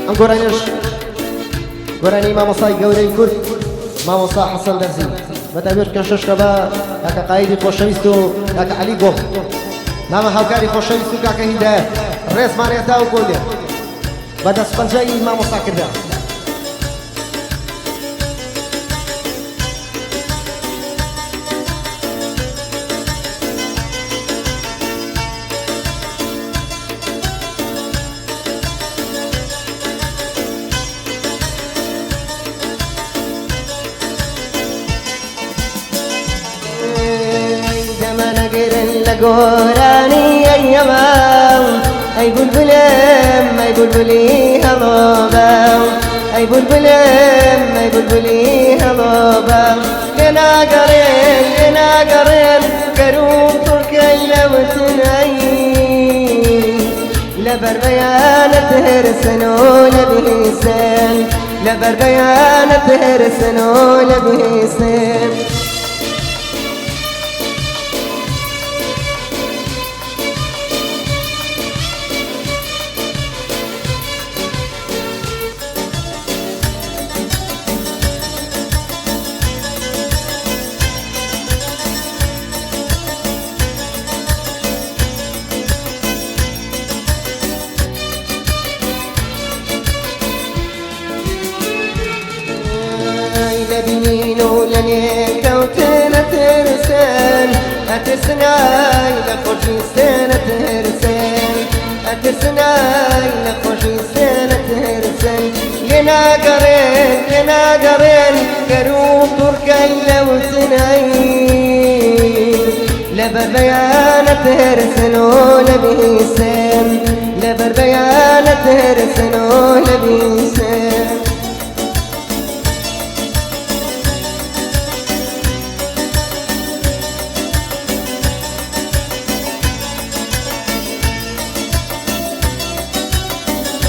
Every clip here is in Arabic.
ئەم گۆرانیش گۆرانی مامۆسای گەورەی کورد مامۆسا حەسەن دەرزی بەتابێت کە شەشکە بە کاکە قایدی خۆشەویست و کاکە عەلی گۆڵ نامە هاوکاری خۆشەویست و کاکە هیدایەت ڕێزمانێتا و گۆلێ بە دەستپەنجەی مامۆسا کردە قراني أيام أي بلبلم أي بلبلي هضبا أي بلبلم أي بلبلي هضبا لنا قرين كروب تركي لو تنعين لبر بيانة هرسنو لبهيسن لبر بيانة هرسنو لبهيسن بنينو لنيك وتنا ترسل أترسناي لخوشي سنة ترسل أترسناي لخوشي سنة ترسل لنا قرين كروب تركي لو سنعين لبر بيانة ترسلو لبيسن لبر بيانة ترسلو لبيسن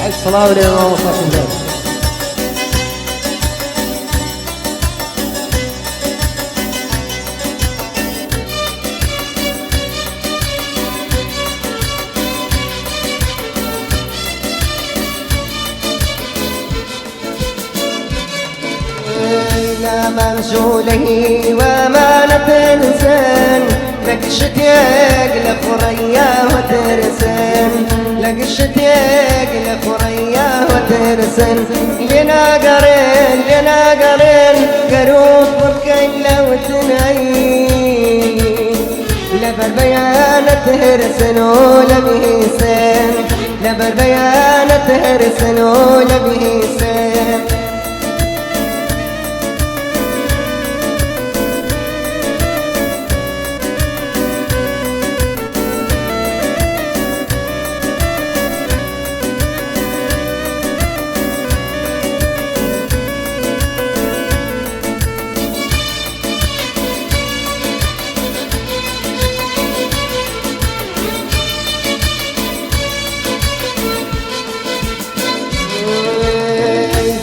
الصلاة والسلام على رسول الله. إلى منزوله وما نتنسن لك شتيق لقرية وترسن لك شتيق لقرية وترسن لنا قرين قروب بركين لو تنعين لبر بيانة هرسنو لبهيسن لبر بيانة هرسنو لبهيسن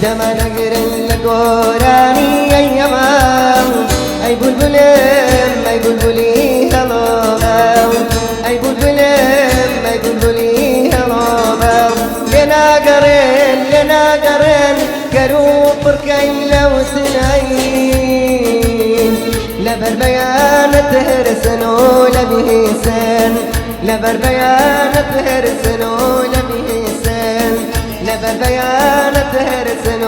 دما نقرن لقوراني أيام أي بلبلم أي بلبلي هضبا أي بلبلم أي بلبلي هضبا لنا قرين كروب بركي لو سنعين لبر بيانة هرسنو لبهيسن لبر بيانة هرسنو لبهيسن لبر بيانة هرسنو